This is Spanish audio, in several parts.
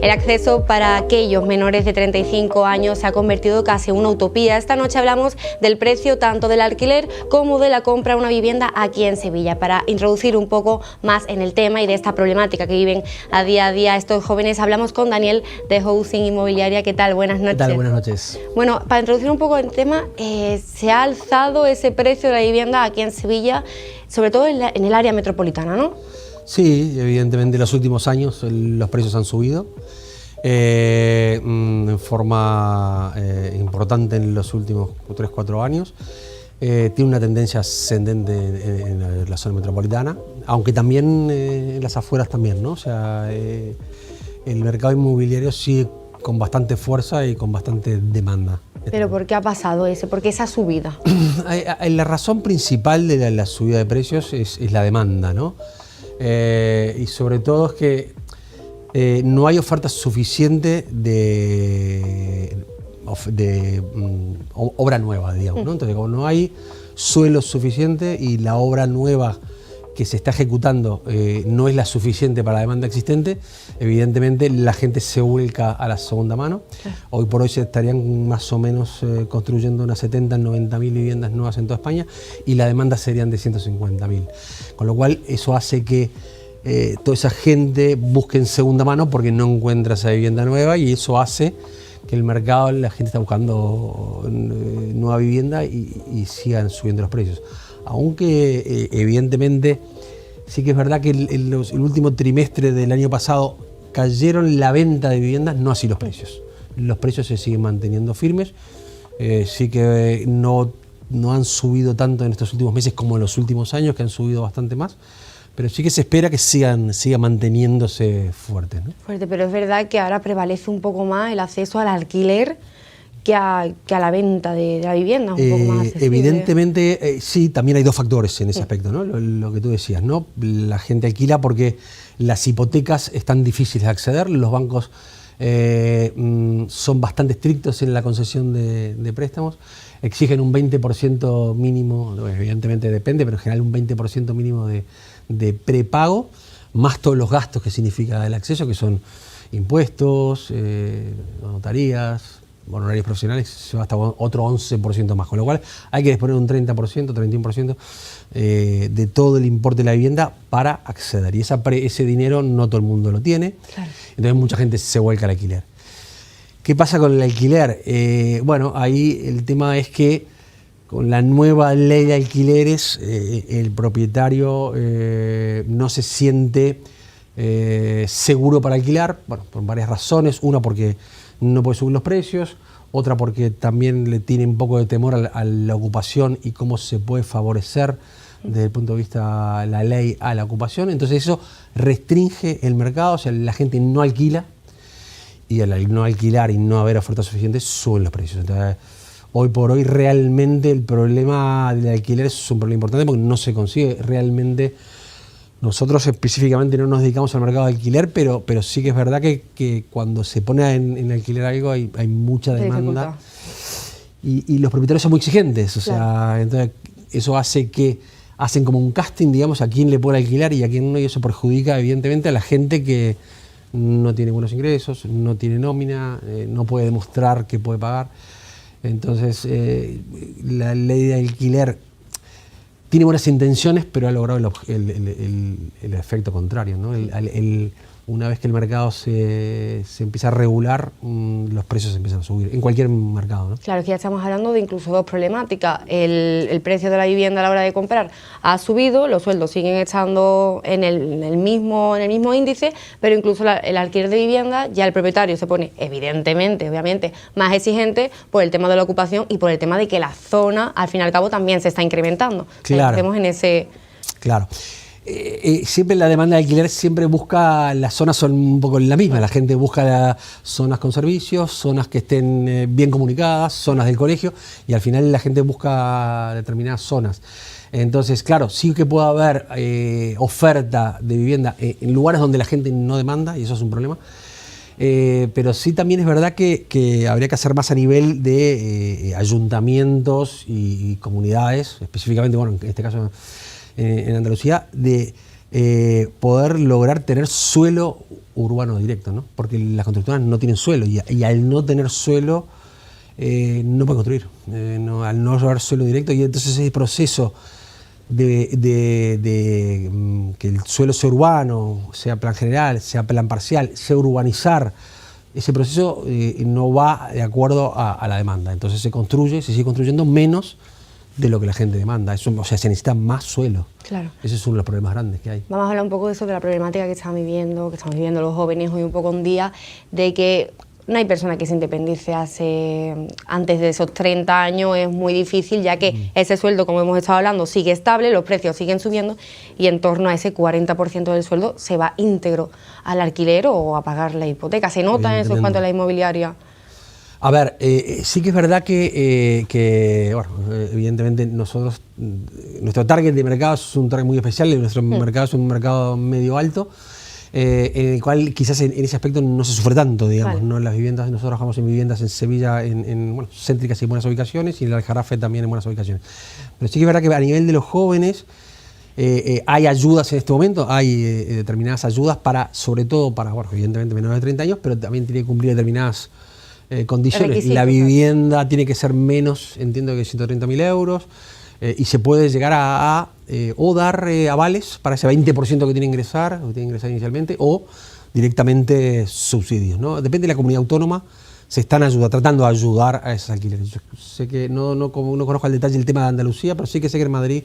El acceso para aquellos menores de 35 años se ha convertido casi en una utopía. Esta noche hablamos del precio tanto del alquiler como de la compra de una vivienda aquí en Sevilla. Para introducir un poco más en el tema y de esta problemática que viven a día estos jóvenes, hablamos con Daniel de Housing Inmobiliaria. ¿Qué tal? Buenas noches. ¿Qué tal? Buenas noches. Bueno, para introducir un poco el tema, se ha alzado ese precio de la vivienda aquí en Sevilla, sobre todo en el área metropolitana, ¿no? Sí, evidentemente en los últimos años los precios han subido en forma importante en los últimos 3-4 años. Tiene una tendencia ascendente en la zona metropolitana, aunque también en las afueras también, ¿no? O sea, el mercado inmobiliario sigue con bastante fuerza y con bastante demanda. ¿Pero por qué ha pasado eso? ¿Por qué esa subida? La razón principal de la subida de precios es la demanda, ¿no? Y sobre todo es que no hay oferta suficiente de obra nueva, digamos, ¿no? Entonces, como no hay suelo suficiente y la obra nueva que se está ejecutando no es la suficiente para la demanda existente, evidentemente la gente se vuelca a la segunda mano. Hoy por hoy se estarían más o menos construyendo unas 70-90.000 viviendas nuevas en toda España y la demanda serían de 150.000. Con lo cual eso hace que toda esa gente busque en segunda mano porque no encuentra esa vivienda nueva, y eso hace que el mercado, la gente está buscando nueva vivienda y sigan subiendo los precios. Aunque evidentemente sí que es verdad que el último trimestre del año pasado cayeron la venta de viviendas, no así los precios. Los precios se siguen manteniendo firmes, sí que no han subido tanto en estos últimos meses como en los últimos años, que han subido bastante más, pero sí que se espera que siga manteniéndose fuertes, ¿no? Fuerte, pero es verdad que ahora prevalece un poco más el acceso al alquiler que a la venta de la vivienda, un poco más accesible. Evidentemente, sí, también hay dos factores en ese aspecto, ¿no? Lo que tú decías, ¿no? La gente alquila porque las hipotecas están difíciles de acceder, los bancos son bastante estrictos en la concesión de préstamos, exigen un 20% mínimo, evidentemente depende, pero en general un 20% mínimo de prepago, más todos los gastos que significa el acceso, que son impuestos, notarías, honorarios profesionales, se va hasta otro 11% más, con lo cual hay que disponer un 30%, 31% de todo el importe de la vivienda para acceder, y ese dinero no todo el mundo lo tiene. Claro. Entonces mucha gente se vuelca al alquiler. ¿Qué pasa con el alquiler? Bueno, ahí el tema es que con la nueva ley de alquileres el propietario no se siente seguro para alquilar, bueno, por varias razones. Una, porque no puede subir los precios; otra, porque también le tiene un poco de temor a la ocupación y cómo se puede favorecer desde el punto de vista de la ley a la ocupación. Entonces eso restringe el mercado, o sea, la gente no alquila, y al no alquilar y no haber ofertas suficientes, suben los precios. Entonces, hoy por hoy realmente el problema del alquiler es un problema importante porque no se consigue realmente. Nosotros específicamente no nos dedicamos al mercado de alquiler, pero sí que es verdad que cuando se pone en alquiler algo hay mucha demanda y los propietarios son muy exigentes. O sea, entonces eso hace que hacen como un casting, digamos, a quién le puede alquilar y a quién no, y eso perjudica evidentemente a la gente que no tiene buenos ingresos, no tiene nómina, no puede demostrar que puede pagar. Entonces la ley de alquiler tiene buenas intenciones, pero ha logrado el efecto contrario, ¿no? Una vez que el mercado se empieza a regular, los precios empiezan a subir, en cualquier mercado, ¿no? Claro, es que ya estamos hablando de incluso dos problemáticas. El precio de la vivienda a la hora de comprar ha subido, los sueldos siguen estando en el mismo índice, pero incluso el alquiler de vivienda, ya el propietario se pone, evidentemente, obviamente, más exigente por el tema de la ocupación y por el tema de que la zona, al fin y al cabo, también se está incrementando. Claro. Estamos en ese... Claro. Siempre la demanda de alquiler siempre busca, las zonas son un poco la misma, la gente busca zonas con servicios, zonas que estén bien comunicadas, zonas del colegio, y al final la gente busca determinadas zonas. Entonces, claro, sí que puede haber oferta de vivienda en lugares donde la gente no demanda, y eso es un problema. Pero sí también es verdad que habría que hacer más a nivel de ayuntamientos y comunidades, específicamente, bueno, en este caso en Andalucía, de poder lograr tener suelo urbano directo, ¿no? Porque las constructoras no tienen suelo y al no tener suelo no pueden construir, al no lograr suelo directo, y entonces ese proceso de que el suelo sea urbano, sea plan general, sea plan parcial, sea urbanizar, ese proceso no va de acuerdo a la demanda. Entonces se sigue construyendo menos de lo que la gente demanda. Eso, o sea, se necesita más suelo. Claro. Ese es uno de los problemas grandes que hay. Vamos a hablar un poco de eso, de la problemática que estamos viviendo los jóvenes hoy un poco un día, de que no hay persona que se independice antes de esos 30 años, es muy difícil, ya que ese sueldo, como hemos estado hablando, sigue estable, los precios siguen subiendo y en torno a ese 40% del sueldo se va íntegro al alquiler o a pagar la hipoteca. ¿Se nota en eso en cuanto a la inmobiliaria? A ver, sí que es verdad que bueno, evidentemente nosotros, nuestro target de mercado es un target muy especial, nuestro mercado es un mercado medio alto, en el cual quizás en ese aspecto no se sufre tanto, digamos, vale. ¿No? Las viviendas, nosotros trabajamos en viviendas en Sevilla, bueno, céntricas y en buenas ubicaciones, y en el Aljarafe también en buenas ubicaciones. Pero sí que es verdad que a nivel de los jóvenes hay ayudas en este momento, hay determinadas ayudas para, sobre todo para, bueno, evidentemente menores de 30 años, pero también tiene que cumplir determinadas condiciones. La vivienda tiene que ser menos, entiendo que 130.000 euros, y se puede llegar o dar avales para ese 20% que tiene que ingresar inicialmente, o directamente subsidios, ¿no? Depende de la comunidad autónoma, se están tratando de ayudar a esos alquileres. Yo sé que no conozco al detalle el tema de Andalucía, pero sí que sé que en Madrid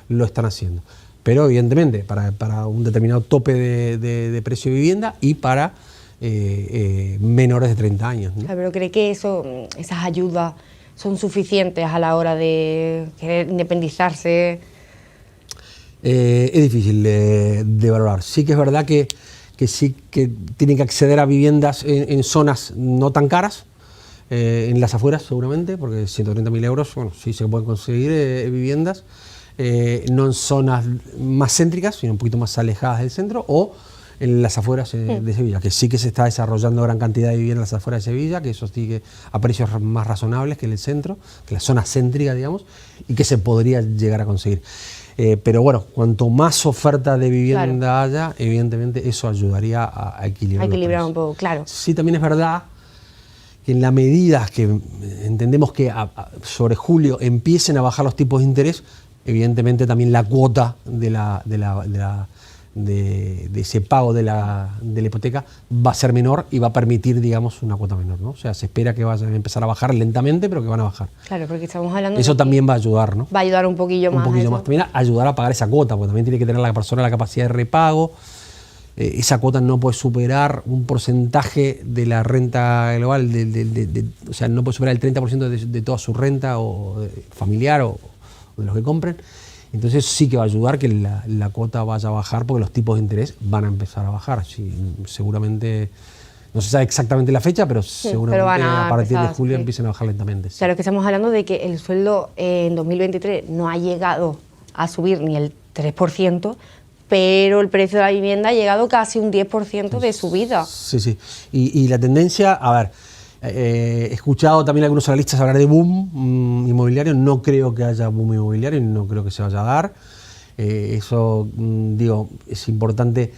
lo están haciendo. Pero evidentemente para un determinado tope de precio de vivienda y para menores de 30 años, ¿no? Pero ¿cree que esas ayudas son suficientes a la hora de querer independizarse? Es difícil de valorar. Sí que es verdad que sí que tienen que acceder a viviendas en zonas no tan caras, en las afueras seguramente, porque 130.000 euros, bueno, sí se pueden conseguir viviendas, no en zonas más céntricas, sino un poquito más alejadas del centro, o en las afueras de Sevilla, que sí que se está desarrollando gran cantidad de viviendas en las afueras de Sevilla, que eso sigue a precios más razonables que en el centro, que la zona céntrica, digamos, y que se podría llegar a conseguir. Pero bueno, cuanto más oferta de vivienda haya, evidentemente eso ayudaría a equilibrar un poco, claro. Sí, también es verdad que en la medida que entendemos que sobre julio empiecen a bajar los tipos de interés, evidentemente también la cuota de ese pago de la hipoteca va a ser menor y va a permitir, digamos, una cuota menor, ¿no? O sea, se espera que vayan a empezar a bajar lentamente, pero que van a bajar. Claro, porque estamos hablando eso también va a ayudar, ¿no? Va a ayudar un poquillo más. Un poquillo más. También a ayudar a pagar esa cuota, porque también tiene que tener la persona la capacidad de repago. Esa cuota no puede superar un porcentaje de la renta global, o sea, no puede superar el 30% de toda su renta o familiar o de los que compren. Entonces sí que va a ayudar que la cuota vaya a bajar, porque los tipos de interés van a empezar a bajar. Sí, seguramente, no se sabe exactamente la fecha, pero seguramente a partir de julio empiecen a bajar lentamente. Sí. Claro, que estamos hablando de que el sueldo en 2023 no ha llegado a subir ni el 3%, pero el precio de la vivienda ha llegado casi un 10% de subida. Sí, sí. Y la tendencia, a ver, he escuchado también a algunos analistas hablar de boom inmobiliario. No creo que haya boom inmobiliario, no creo que se vaya a dar. Eso, digo, es importante.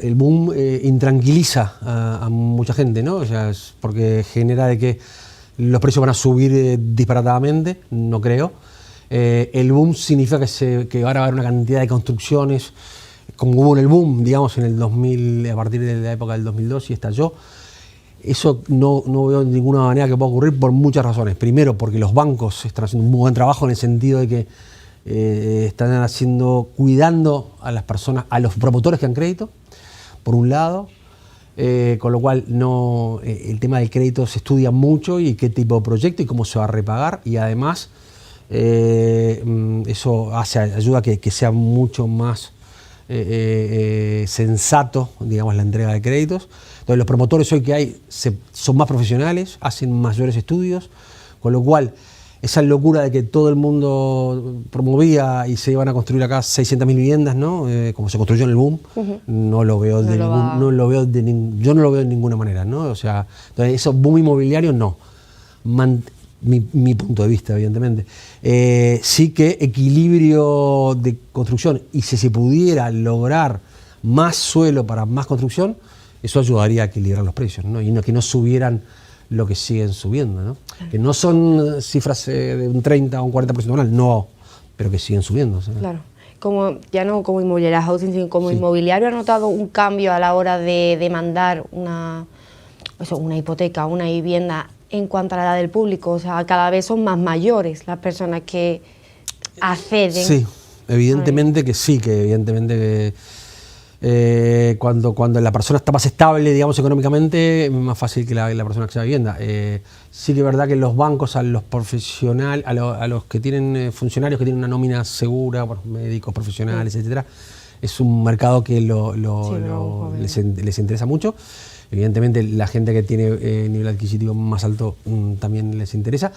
El boom intranquiliza a mucha gente, ¿no? O sea, es porque genera de que los precios van a subir disparatadamente, no creo. El boom significa que ahora va a haber una cantidad de construcciones, como hubo en el boom, digamos, en el 2000, a partir de la época del 2002 y estalló. Eso no veo de ninguna manera que pueda ocurrir por muchas razones. Primero, porque los bancos están haciendo un muy buen trabajo en el sentido de que están cuidando a las personas, a los promotores que han crédito, por un lado, con lo cual el tema del crédito se estudia mucho y qué tipo de proyecto y cómo se va a repagar, y además eso ayuda a que sea mucho más sensato, digamos, la entrega de créditos. Entonces los promotores hoy que hay son más profesionales, hacen mayores estudios, con lo cual esa locura de que todo el mundo promovía y se iban a construir acá 600.000 viviendas, ¿no? Como se construyó en el boom, no lo veo yo no lo veo de ninguna manera, ¿no? O sea, entonces eso boom inmobiliario no. Mi punto de vista, evidentemente. Sí que equilibrio de construcción, y si se pudiera lograr más suelo para más construcción, eso ayudaría a equilibrar los precios, ¿no? Y que no subieran lo que siguen subiendo, ¿no? Que no son cifras de un 30 o un 40% anual, no, pero que siguen subiendo, ¿sí? Claro. Ya no como inmobiliaria housing, sino como inmobiliario, ¿ha notado un cambio a la hora de demandar una hipoteca, una vivienda en cuanto a la edad del público? O sea, cada vez son más mayores las personas que acceden. Sí, evidentemente que sí, que evidentemente cuando la persona está más estable, digamos, económicamente, es más fácil que la persona acceda a vivienda. Sí que es verdad que los bancos, a los profesionales, a los que tienen funcionarios que tienen una nómina segura, bueno, médicos, profesionales, etcétera, es un mercado que les interesa mucho. Evidentemente la gente que tiene nivel adquisitivo más alto también les interesa.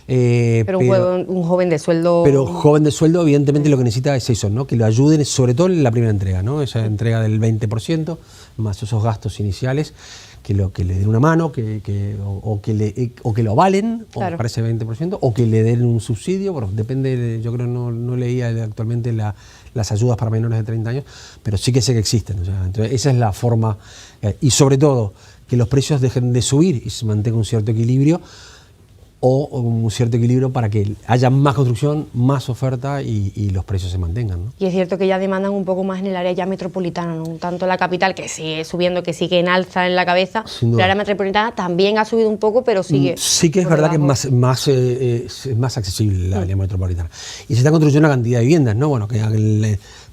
Pero un joven de sueldo... Pero joven de sueldo evidentemente lo que necesita es eso, ¿no? Que lo ayuden sobre todo en la primera entrega, ¿no? Esa entrega del 20% más esos gastos iniciales, que le den una mano, o que lo avalen, claro, para ese 20%, o que le den un subsidio. Bueno, depende, yo creo no leía actualmente las ayudas para menores de 30 años, pero sí que sé que existen. O sea, entonces esa es la forma, y sobre todo que los precios dejen de subir y se mantenga un cierto equilibrio, o un cierto equilibrio para que haya más construcción, más oferta y los precios se mantengan, ¿no? Y es cierto que ya demandan un poco más en el área ya metropolitana, no tanto la capital, que sigue subiendo, que sigue en alza en la cabeza. La área metropolitana también ha subido un poco, pero sigue... Sí que es verdad debajo, que es más accesible la área metropolitana. Y se está construyendo una cantidad de viviendas, ¿no? Bueno, que en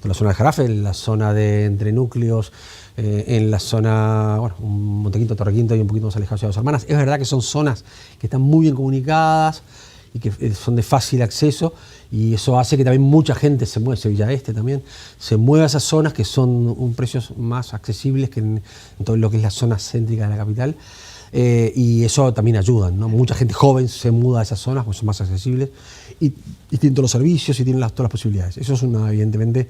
la zona de Jarafe, en la zona de entre núcleos, en la zona, bueno, Montequinto, Torrequinto y un poquito más alejados de Dos Hermanas. Es verdad que son zonas que están muy bien comunicadas y que son de fácil acceso, y eso hace que también mucha gente se mueva, Sevilla Este también, se mueva a esas zonas que son precios más accesibles que en todo lo que es la zona céntrica de la capital. Y eso también ayuda, ¿no? Mucha gente joven se muda a esas zonas porque son más accesibles y tienen todos los servicios y tienen todas las posibilidades. Eso es evidentemente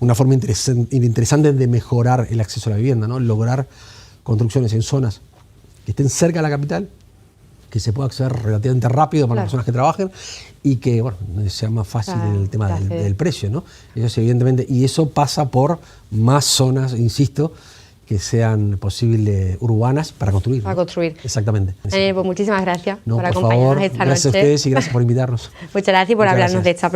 una forma interesante de mejorar el acceso a la vivienda, ¿no? Lograr construcciones en zonas que estén cerca de la capital, que se pueda acceder relativamente rápido para las personas que trabajen y que, bueno, sea más fácil el tema del precio, ¿no? Eso es evidentemente, y eso pasa por más zonas, insisto, que sean posibles urbanas para construir. Para construir. Exactamente. Pues muchísimas gracias por acompañarnos esta noche. Gracias a ustedes y gracias por invitarnos. Muchas gracias por hablarnos de esta